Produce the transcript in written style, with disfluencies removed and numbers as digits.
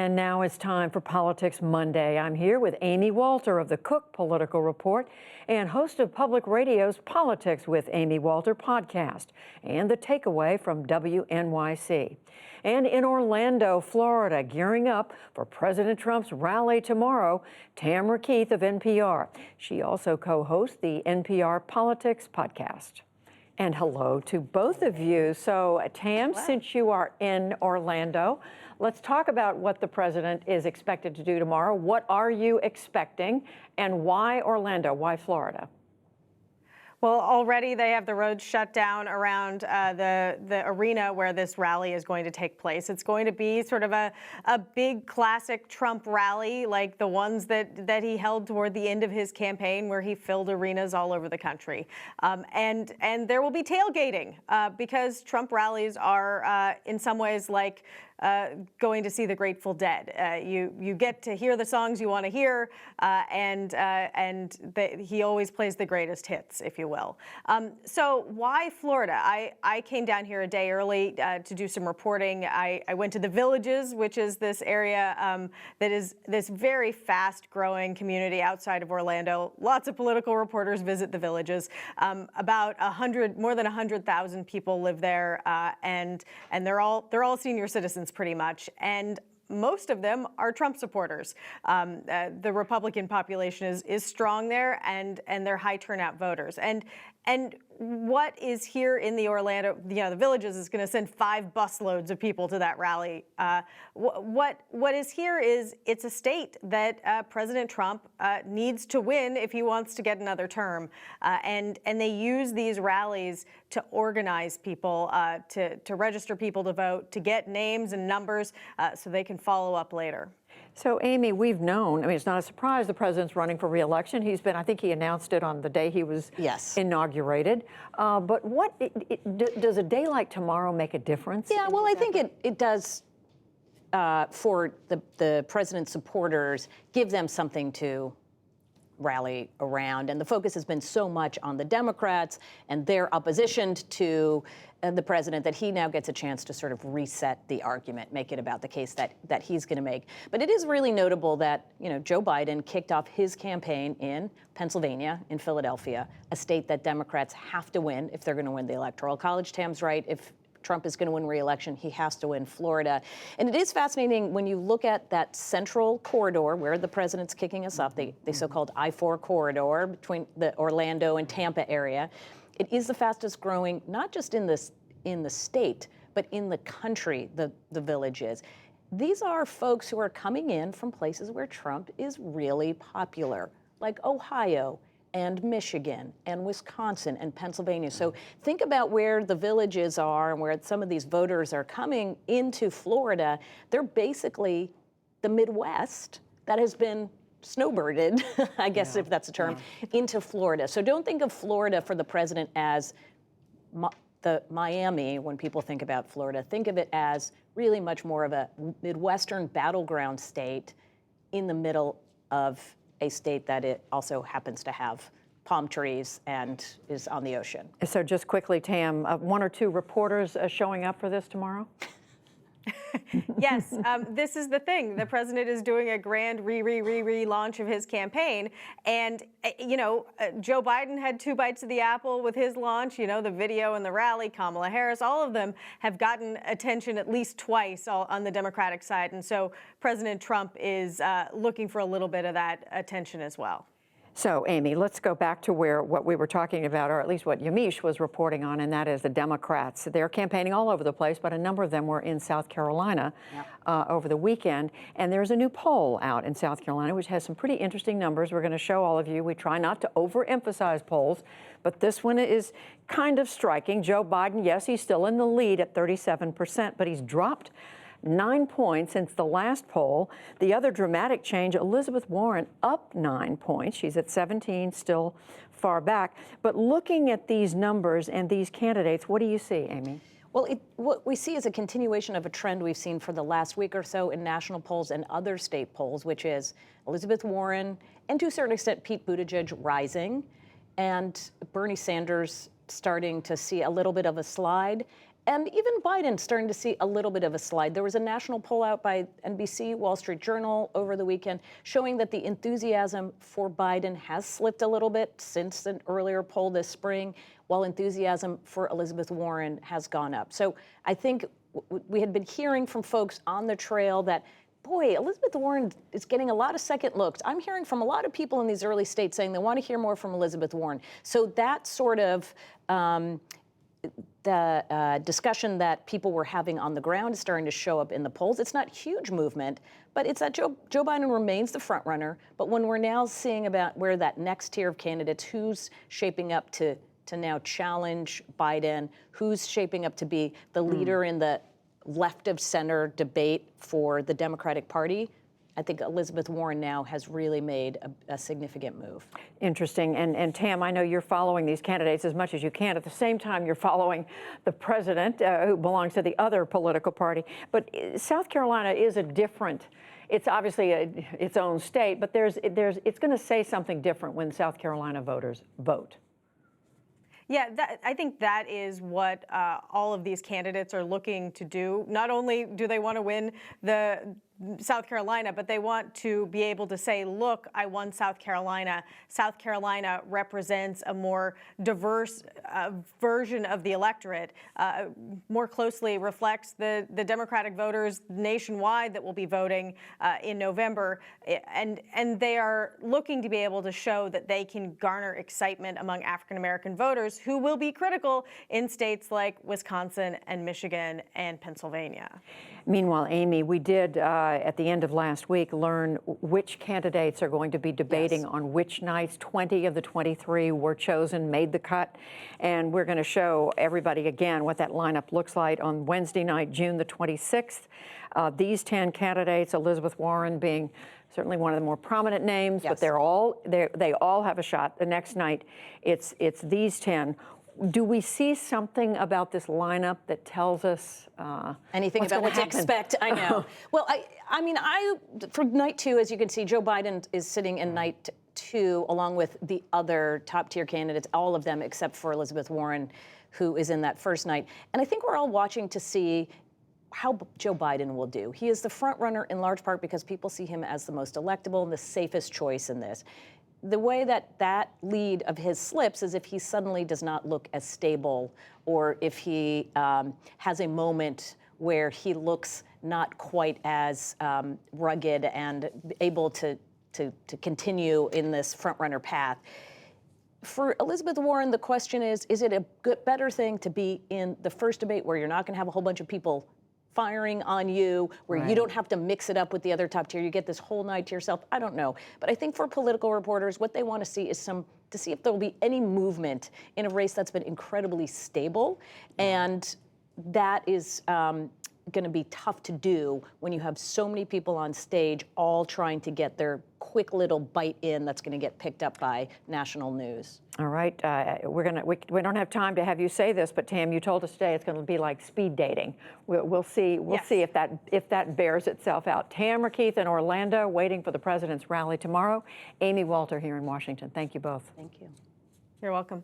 And now it's time for Politics Monday. I'm here with Amy Walter of the Cook Political Report and host of Public Radio's Politics with Amy Walter podcast and The Takeaway from WNYC. And in Orlando, Florida, gearing up for President Trump's rally tomorrow, Tamara Keith of NPR. She also co-hosts the NPR Politics podcast. And hello to both of you. So, Tam, since you are in Orlando, let's talk about what the president is expected to do tomorrow. What are you expecting, and why Orlando? Why Florida? Well, already they have the roads shut down around the arena where this rally is going to take place. It's going to be sort of a big classic Trump rally, like the ones that he held toward the end of his campaign, where he filled arenas all over the country. And there will be tailgating because Trump rallies are in some ways like going to see the Grateful Dead. You get to hear the songs you want to hear, and he always plays the greatest hits, if you will. So why Florida? I came down here a day early to do some reporting. I went to the Villages, which is this area that is this very fast-growing community outside of Orlando. Lots of political reporters visit the Villages. About more than 100,000 people live there, and they're all senior citizens pretty much, and most of them are Trump supporters. The Republican population is strong there, and they're high turnout voters. And what is here in the Orlando, the Villages is going to send 5 busloads of people to that rally. What is here is it's a state that President Trump needs to win if he wants to get another term. And they use these rallies to organize people, to register people to vote, to get names and numbers so they can follow up later. So, Amy, we've known, it's not a surprise the president's running for re-election. I think he announced it on the day he was inaugurated. But does a day like tomorrow make a difference? Yeah, well, I think it does for the president's supporters, give them something to rally around. And the focus has been so much on the Democrats and their opposition to the president that he now gets a chance to sort of reset the argument, make it about the case that he's going to make. But it is really notable that, Joe Biden kicked off his campaign in Pennsylvania, in Philadelphia, a state that Democrats have to win if they're going to win the Electoral College. Tam's right. If Trump is going to win re-election, he has to win Florida. And it is fascinating when you look at that central corridor where the president's kicking us off, the so-called I-4 corridor between the Orlando and Tampa area. It is the fastest growing, not just in the state, but in the country, the village is. These are folks who are coming in from places where Trump is really popular, like Ohio and Michigan and Wisconsin and Pennsylvania. So think about where the villages are and where some of these voters are coming into Florida. They're basically the Midwest that has been snowbirded, I guess if that's a term, into Florida. So don't think of Florida for the president as the Miami when people think about Florida. Think of it as really much more of a Midwestern battleground state in the middle of a state that it also happens to have palm trees and is on the ocean. So just quickly, Tam, 1 or 2 reporters showing up for this tomorrow? Yes, this is the thing. The president is doing a grand relaunch of his campaign. And, Joe Biden had 2 bites of the apple with his launch. The video and the rally, Kamala Harris, all of them have gotten attention at least twice on the Democratic side. And so President Trump is looking for a little bit of that attention as well. So, Amy, let's go back to what we were talking about, or at least what Yamiche was reporting on, and that is the Democrats. They're campaigning all over the place, but a number of them were in South Carolina over the weekend. And there's a new poll out in South Carolina, which has some pretty interesting numbers. We're going to show all of you. We try not to overemphasize polls, but this one is kind of striking. Joe Biden, yes, he's still in the lead at 37%, but he's dropped 9 points since the last poll. The other dramatic change, Elizabeth Warren up 9 points. She's at 17, still far back. But looking at these numbers and these candidates, what do you see, Amy? Well, what we see is a continuation of a trend we've seen for the last week or so in national polls and other state polls, which is Elizabeth Warren and to a certain extent Pete Buttigieg rising and Bernie Sanders starting to see a little bit of a slide. And even Biden's starting to see a little bit of a slide. There was a national poll out by NBC, Wall Street Journal over the weekend showing that the enthusiasm for Biden has slipped a little bit since an earlier poll this spring, while enthusiasm for Elizabeth Warren has gone up. So I think we had been hearing from folks on the trail that, boy, Elizabeth Warren is getting a lot of second looks. I'm hearing from a lot of people in these early states saying they want to hear more from Elizabeth Warren. So that sort of the discussion that people were having on the ground is starting to show up in the polls. It's not huge movement, but it's that Joe Biden remains the front runner. But when we're now seeing about where that next tier of candidates, who's shaping up to now challenge Biden, who's shaping up to be the leader in the left of center debate for the Democratic Party, I think Elizabeth Warren now has really made a significant move. Interesting. And Tam, I know you're following these candidates as much as you can. At the same time, you're following the president, who belongs to the other political party. But South Carolina is a different, it's obviously its own state, but it's going to say something different when South Carolina voters vote. Yeah, I think that is what all of these candidates are looking to do. Not only do they want to win the South Carolina, but they want to be able to say, look, I won South Carolina. South Carolina represents a more diverse version of the electorate, more closely reflects the Democratic voters nationwide that will be voting in November. And they are looking to be able to show that they can garner excitement among African-American voters who will be critical in states like Wisconsin and Michigan and Pennsylvania. Meanwhile, Amy, we did, at the end of last week, learn which candidates are going to be debating on which nights. 20 of the 23 were chosen, made the cut. And we're going to show everybody again what that lineup looks like on Wednesday night, June the 26th. These 10 candidates, Elizabeth Warren being certainly one of the more prominent names, but they all have a shot. The next night, it's these 10. Do we see something about this lineup that tells us anything about what to expect? I know. Well, I mean, for night two, as you can see, Joe Biden is sitting in night two along with the other top tier candidates, all of them except for Elizabeth Warren, who is in that first night. And I think we're all watching to see how Joe Biden will do. He is the front runner in large part because people see him as the most electable and the safest choice in this. The way that lead of his slips is if he suddenly does not look as stable, or if he has a moment where he looks not quite as rugged and able to continue in this front-runner path. For Elizabeth Warren, the question is it a better thing to be in the first debate where you're not going to have a whole bunch of people firing on you, where you don't have to mix it up with the other top tier. You get this whole night to yourself. I don't know. But I think for political reporters, what they want to see is to see if there will be any movement in a race that's been incredibly stable. And that is going to be tough to do when you have so many people on stage all trying to get their quick little bite in that's going to get picked up by national news. All right, we don't have time to have you say this, but Tam, you told us today it's going to be like speed dating. We'll see see if that bears itself out. Tam Keith in Orlando, waiting for the president's rally tomorrow. Amy Walter here in Washington. Thank you both. Thank you. You're welcome.